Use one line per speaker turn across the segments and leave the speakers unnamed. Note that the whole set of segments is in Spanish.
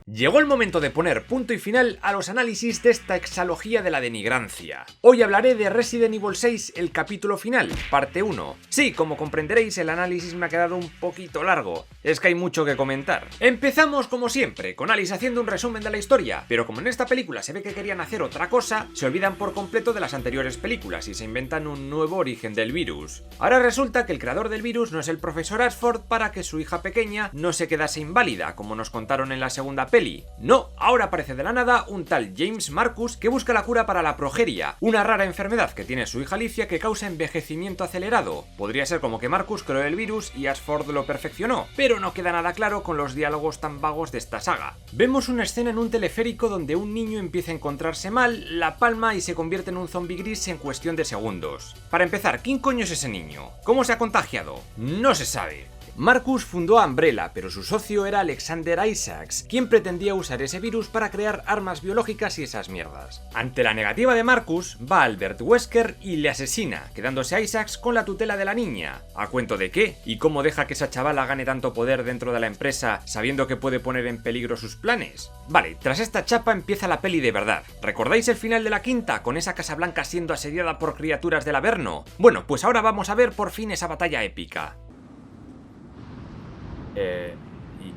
Llegó el momento de poner punto y final a los análisis de esta exalogía de la denigrancia. Hoy hablaré de Resident Evil 6, el capítulo final, parte 1. Sí, como comprenderéis, el análisis me ha quedado un poquito largo, es que hay mucho que comentar. Empezamos como siempre, con Alice haciendo un resumen de la historia, pero como en esta película se ve que querían hacer otra cosa, se olvidan por completo de las anteriores películas y se inventan un nuevo origen del virus. Ahora resulta que el creador del virus no es el profesor Ashford para que su hija pequeña no se quedase inválida, como nos contaron en la segunda peli. No, ahora aparece de la nada un tal James Marcus que busca la cura para la progeria, una rara enfermedad que tiene su hija Alicia que causa envejecimiento acelerado. Podría ser como que Marcus creó el virus y Ashford lo perfeccionó, pero no queda nada claro con los diálogos tan vagos de esta saga. Vemos una escena en un teleférico donde un niño empieza a encontrarse mal, la palma y se convierte en un zombie gris en cuestión de segundos. Para empezar, ¿quién coño es ese niño? ¿Cómo se ha contagiado? No se sabe. Marcus fundó Umbrella, pero su socio era Alexander Isaacs, quien pretendía usar ese virus para crear armas biológicas y esas mierdas. Ante la negativa de Marcus, va Albert Wesker y le asesina, quedándose Isaacs con la tutela de la niña. ¿A cuento de qué? ¿Y cómo deja que esa chavala gane tanto poder dentro de la empresa sabiendo que puede poner en peligro sus planes? Vale, tras esta chapa empieza la peli de verdad. ¿Recordáis el final de la quinta, con esa Casa Blanca siendo asediada por criaturas del Averno? Bueno, pues ahora vamos a ver por fin esa batalla épica.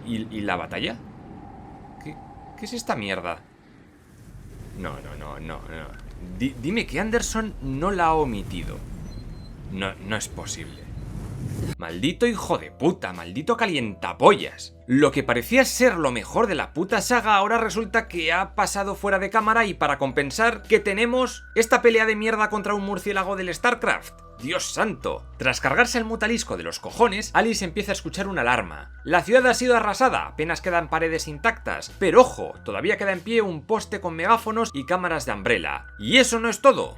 ¿Y la batalla? ¿Qué es esta mierda? No. Dime que Anderson no la ha omitido. No es posible. Maldito hijo de puta, maldito calientapollas. Lo que parecía ser lo mejor de la puta saga ahora resulta que ha pasado fuera de cámara y para compensar, ¿qué tenemos? Esta pelea de mierda contra un murciélago del StarCraft. ¡Dios santo! Tras cargarse el mutalisco de los cojones, Alice empieza a escuchar una alarma. La ciudad ha sido arrasada, apenas quedan paredes intactas, pero ojo, todavía queda en pie un poste con megáfonos y cámaras de Umbrella. ¡Y eso no es todo!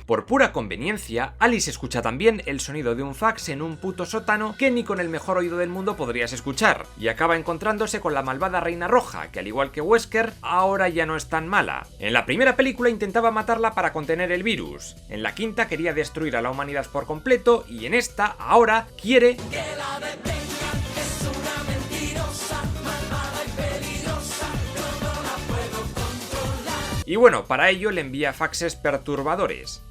Por pura conveniencia, Alice escucha también el sonido de un fax en un puto sótano que ni con el mejor oído del mundo podrías escuchar, y acaba encontrándose con la malvada Reina Roja, que al igual que Wesker, ahora ya no es tan mala. En la primera película intentaba matarla para contener el virus, en la quinta quería destruir a la humanidad por completo, y en esta, ahora, quiere que la detengan, es una mentirosa, malvada y peligrosa, yo no la puedo controlar. Y bueno, para ello le envía faxes perturbadores.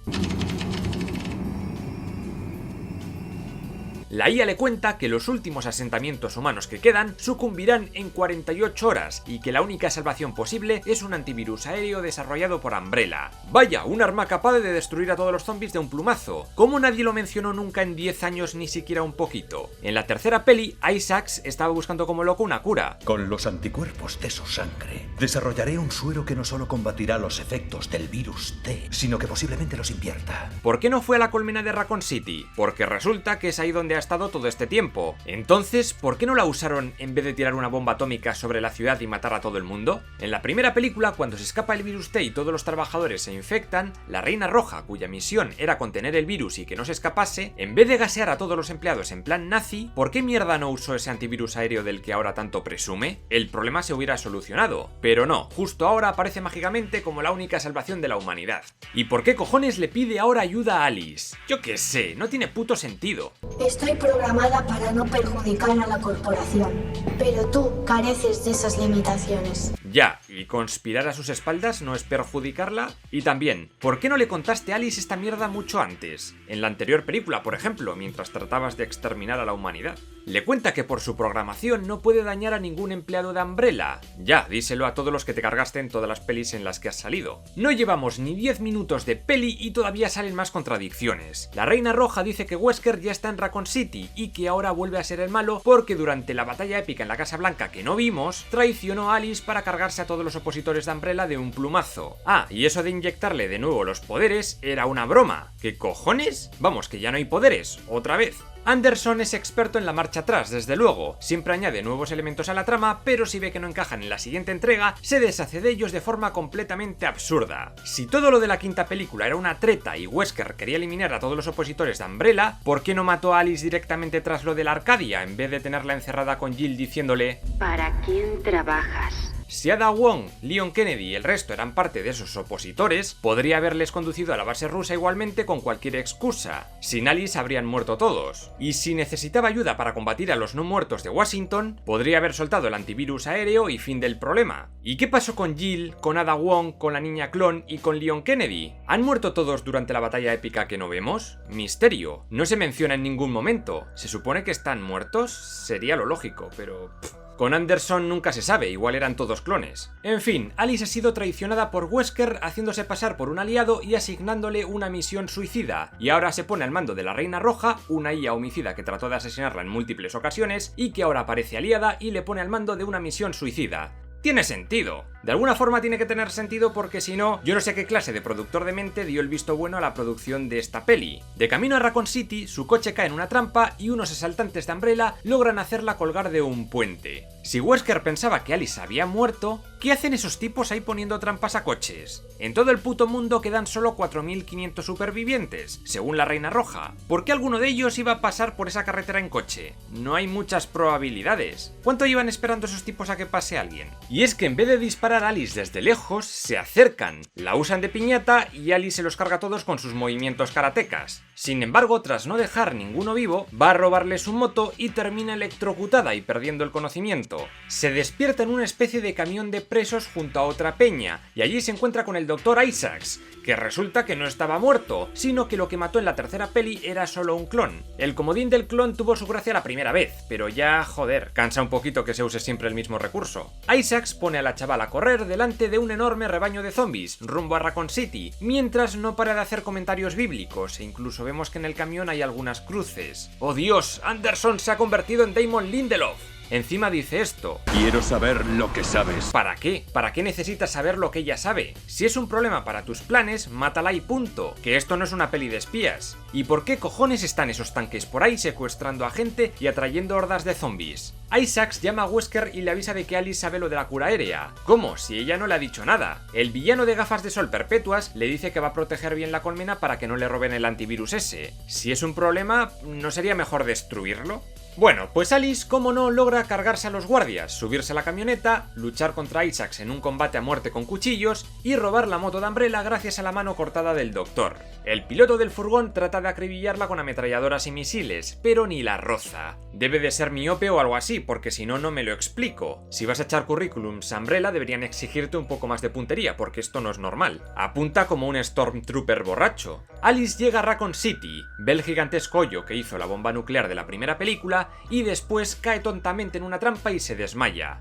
La IA le cuenta que los últimos asentamientos humanos que quedan sucumbirán en 48 horas y que la única salvación posible es un antivirus aéreo desarrollado por Umbrella. Vaya, un arma capaz de destruir a todos los zombies de un plumazo. ¿Cómo nadie lo mencionó nunca en 10 años ni siquiera un poquito? En la tercera peli, Isaacs estaba buscando como loco una cura.
Con los anticuerpos de su sangre, desarrollaré un suero que no solo combatirá los efectos del virus T, sino que posiblemente los invierta.
¿Por qué no fue a la colmena de Raccoon City? Porque resulta que es ahí donde ha estado todo este tiempo. Entonces, ¿por qué no la usaron en vez de tirar una bomba atómica sobre la ciudad y matar a todo el mundo? En la primera película, cuando se escapa el virus T y todos los trabajadores se infectan, la Reina Roja, cuya misión era contener el virus y que no se escapase, en vez de gasear a todos los empleados en plan nazi, ¿por qué mierda no usó ese antivirus aéreo del que ahora tanto presume? El problema se hubiera solucionado, pero no, justo ahora aparece mágicamente como la única salvación de la humanidad. ¿Y por qué cojones le pide ahora ayuda a Alice? Yo qué sé, no tiene puto sentido.
Estoy programada para no perjudicar a la corporación, pero tú careces de esas limitaciones.
Ya, ¿y conspirar a sus espaldas no es perjudicarla? Y también, ¿por qué no le contaste a Alice esta mierda mucho antes? En la anterior película, por ejemplo, mientras tratabas de exterminar a la humanidad. Le cuenta que por su programación no puede dañar a ningún empleado de Umbrella. Ya, díselo a todos los que te cargaste en todas las pelis en las que has salido. No llevamos ni 10 minutos de peli y todavía salen más contradicciones. La Reina Roja dice que Wesker ya está en Raccoon City y que ahora vuelve a ser el malo porque durante la batalla épica en la Casa Blanca que no vimos, traicionó a Alice para cargarse a todos los opositores de Umbrella de un plumazo. Ah, y eso de inyectarle de nuevo los poderes era una broma. ¿Qué cojones? Vamos, que ya no hay poderes, otra vez. Anderson es experto en la marcha atrás, desde luego, siempre añade nuevos elementos a la trama, pero si ve que no encajan en la siguiente entrega, se deshace de ellos de forma completamente absurda. Si todo lo de la quinta película era una treta y Wesker quería eliminar a todos los opositores de Umbrella, ¿por qué no mató a Alice directamente tras lo de la Arcadia, en vez de tenerla encerrada con Jill diciéndole
¿Para quién trabajas?
Si Ada Wong, Leon Kennedy y el resto eran parte de esos opositores, podría haberles conducido a la base rusa igualmente con cualquier excusa. Sin Alice habrían muerto todos. Y si necesitaba ayuda para combatir a los no muertos de Washington, podría haber soltado el antivirus aéreo y fin del problema. ¿Y qué pasó con Jill, con Ada Wong, con la niña clon y con Leon Kennedy? ¿Han muerto todos durante la batalla épica que no vemos? Misterio. No se menciona en ningún momento. ¿Se supone que están muertos? Sería lo lógico, pero... Con Anderson nunca se sabe, igual eran todos clones. En fin, Alice ha sido traicionada por Wesker haciéndose pasar por un aliado y asignándole una misión suicida, y ahora se pone al mando de la Reina Roja, una IA homicida que trató de asesinarla en múltiples ocasiones y que ahora parece aliada y le pone al mando de una misión suicida. Tiene sentido. De alguna forma tiene que tener sentido porque si no, yo no sé qué clase de productor de mente dio el visto bueno a la producción de esta peli. De camino a Raccoon City, su coche cae en una trampa y unos asaltantes de Umbrella logran hacerla colgar de un puente. Si Wesker pensaba que Alice había muerto, ¿qué hacen esos tipos ahí poniendo trampas a coches? En todo el puto mundo quedan solo 4.500 supervivientes, según la Reina Roja. ¿Por qué alguno de ellos iba a pasar por esa carretera en coche? No hay muchas probabilidades. ¿Cuánto llevan esperando esos tipos a que pase alguien? Y es que en vez de disparar a Alice desde lejos, se acercan, la usan de piñata y Alice se los carga a todos con sus movimientos karatecas. Sin embargo, tras no dejar ninguno vivo, va a robarle su moto y termina electrocutada y perdiendo el conocimiento. Se despierta en una especie de camión de presos junto a otra peña, y allí se encuentra con el Dr. Isaacs, que resulta que no estaba muerto, sino que lo que mató en la tercera peli era solo un clon. El comodín del clon tuvo su gracia la primera vez, pero ya, joder, cansa un poquito que se use siempre el mismo recurso. Isaacs pone a la chavala a correr delante de un enorme rebaño de zombies, rumbo a Raccoon City, mientras no para de hacer comentarios bíblicos, e incluso vemos que en el camión hay algunas cruces. ¡Oh Dios! ¡Anderson se ha convertido en Damon Lindelof! Encima dice esto:
quiero saber lo que sabes.
¿Para qué? ¿Para qué necesitas saber lo que ella sabe? Si es un problema para tus planes, mátala y punto. Que esto no es una peli de espías. ¿Y por qué cojones están esos tanques por ahí secuestrando a gente y atrayendo hordas de zombies? Isaacs llama a Wesker y le avisa de que Alice sabe lo de la cura aérea. ¿Cómo? Si ella no le ha dicho nada. El villano de gafas de sol perpetuas le dice que va a proteger bien la colmena para que no le roben el antivirus ese. Si es un problema, ¿no sería mejor destruirlo? Bueno, pues Alice, como no, logra cargarse a los guardias, subirse a la camioneta, luchar contra Isaacs en un combate a muerte con cuchillos y robar la moto de Umbrella gracias a la mano cortada del doctor. El piloto del furgón trata de acribillarla con ametralladoras y misiles, pero ni la roza. Debe de ser miope o algo así, porque si no, no me lo explico. Si vas a echar currículums a Umbrella, deberían exigirte un poco más de puntería, porque esto no es normal. Apunta como un Stormtrooper borracho. Alice llega a Raccoon City, ve el gigantesco hoyo que hizo la bomba nuclear de la primera película y después cae tontamente en una trampa y se desmaya.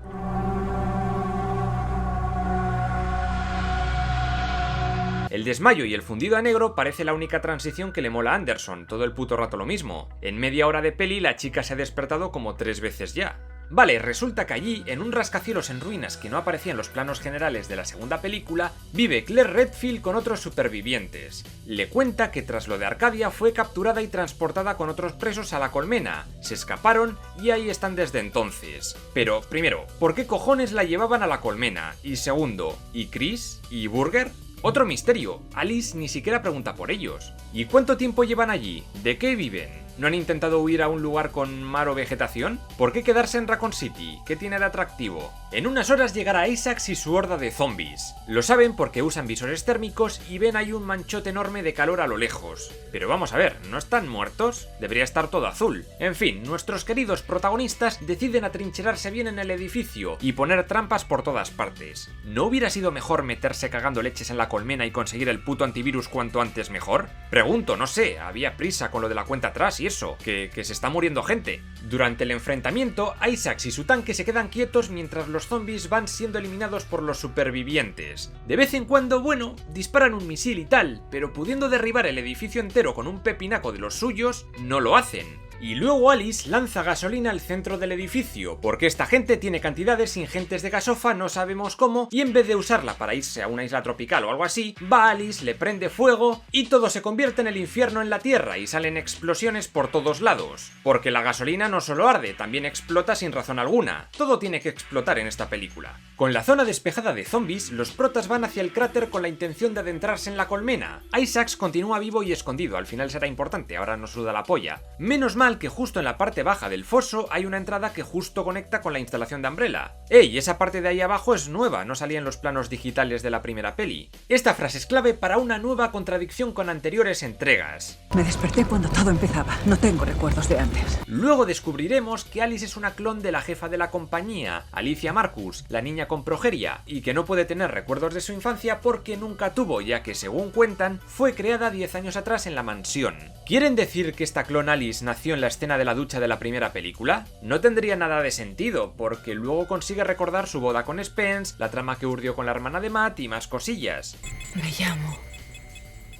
El desmayo y el fundido a negro parece la única transición que le mola a Anderson, todo el puto rato lo mismo. En media hora de peli la chica se ha despertado como 3 veces ya. Vale, resulta que allí, en un rascacielos en ruinas que no aparecía en los planos generales de la segunda película, vive Claire Redfield con otros supervivientes. Le cuenta que tras lo de Arcadia fue capturada y transportada con otros presos a la colmena, se escaparon y ahí están desde entonces. Pero, primero, ¿por qué cojones la llevaban a la colmena? Y segundo, ¿y Chris? ¿Y Burger? Otro misterio, Alice ni siquiera pregunta por ellos. ¿Y cuánto tiempo llevan allí? ¿De qué viven? ¿No han intentado huir a un lugar con mar o vegetación? ¿Por qué quedarse en Raccoon City? ¿Qué tiene de atractivo? En unas horas llegará Isaacs y su horda de zombies. Lo saben porque usan visores térmicos y ven ahí un manchote enorme de calor a lo lejos. Pero vamos a ver, ¿no están muertos? Debería estar todo azul. En fin, nuestros queridos protagonistas deciden atrincherarse bien en el edificio y poner trampas por todas partes. ¿No hubiera sido mejor meterse cagando leches en la colmena y conseguir el puto antivirus cuanto antes mejor? Pregunto, no sé, había prisa con lo de la cuenta atrás y eso, que se está muriendo gente. Durante el enfrentamiento, Isaacs y su tanque se quedan quietos mientras los zombies van siendo eliminados por los supervivientes. De vez en cuando, bueno, disparan un misil y tal, pero pudiendo derribar el edificio entero con un pepinaco de los suyos, no lo hacen. Y luego Alice lanza gasolina al centro del edificio, porque esta gente tiene cantidades ingentes de gasofa, no sabemos cómo, y en vez de usarla para irse a una isla tropical o algo así, va Alice, le prende fuego y todo se convierte en el infierno en la tierra y salen explosiones por todos lados. Porque la gasolina no solo arde, también explota sin razón alguna. Todo tiene que explotar en esta película. Con la zona despejada de zombies, los protas van hacia el cráter con la intención de adentrarse en la colmena. Isaacs continúa vivo y escondido, al final será importante, ahora nos suda la polla. Menos mal mal que justo en la parte baja del foso hay una entrada que justo conecta con la instalación de Umbrella. ¡Ey! Esa parte de ahí abajo es nueva, no salía en los planos digitales de la primera peli. Esta frase es clave para una nueva contradicción con anteriores entregas.
Me desperté cuando todo empezaba, no tengo recuerdos de antes.
Luego descubriremos que Alice es una clon de la jefa de la compañía, Alicia Marcus, la niña con progeria, y que no puede tener recuerdos de su infancia porque nunca tuvo, ya que según cuentan, fue creada 10 años atrás en la mansión. ¿Quieren decir que esta clon Alice nació en la escena de la ducha de la primera película? No tendría nada de sentido, porque luego consigue recordar su boda con Spence, la trama que urdió con la hermana de Matt y más cosillas.
Me llamo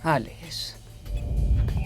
Alice.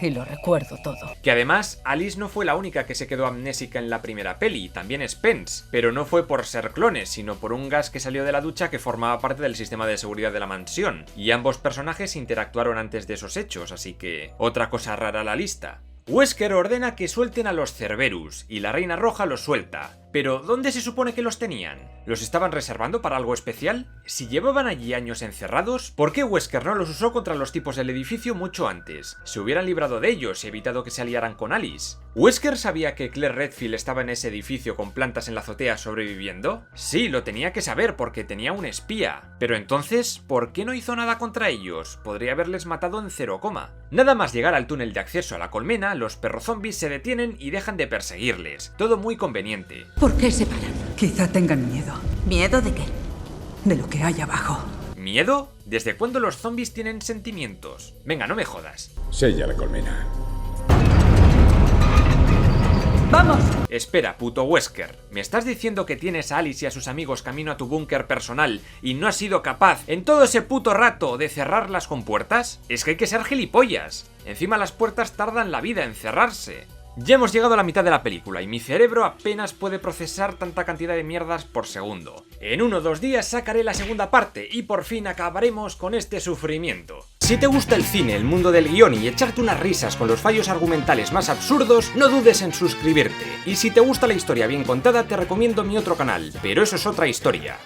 Y lo recuerdo todo.
Que además, Alice no fue la única que se quedó amnésica en la primera peli, también Spence, pero no fue por ser clones, sino por un gas que salió de la ducha que formaba parte del sistema de seguridad de la mansión, y ambos personajes interactuaron antes de esos hechos, así que otra cosa rara a la lista. Wesker ordena que suelten a los Cerberus, y la Reina Roja los suelta. Pero, ¿dónde se supone que los tenían? ¿Los estaban reservando para algo especial? Si llevaban allí años encerrados, ¿por qué Wesker no los usó contra los tipos del edificio mucho antes? Se hubieran librado de ellos y evitado que se aliaran con Alice. ¿Wesker sabía que Claire Redfield estaba en ese edificio con plantas en la azotea sobreviviendo? Sí, lo tenía que saber porque tenía un espía. Pero entonces, ¿por qué no hizo nada contra ellos? Podría haberles matado en 0, Nada más llegar al túnel de acceso a la colmena, los perrozombies se detienen y dejan de perseguirles. Todo muy conveniente.
¿Por qué se paran? Quizá tengan miedo.
¿Miedo de qué?
De lo que hay abajo.
¿Miedo? ¿Desde cuándo los zombies tienen sentimientos? Venga, no me jodas.
Sella la colmena.
¡Vamos!
Espera, puto Wesker. ¿Me estás diciendo que tienes a Alice y a sus amigos camino a tu búnker personal y no has sido capaz en todo ese puto rato de cerrarlas con puertas? Es que hay que ser gilipollas. Encima las puertas tardan la vida en cerrarse. Ya hemos llegado a la mitad de la película y mi cerebro apenas puede procesar tanta cantidad de mierdas por segundo. En 1 o 2 días sacaré la segunda parte y por fin acabaremos con este sufrimiento. Si te gusta el cine, el mundo del guión y echarte unas risas con los fallos argumentales más absurdos, no dudes en suscribirte. Y si te gusta la historia bien contada, te recomiendo mi otro canal, pero eso es otra historia.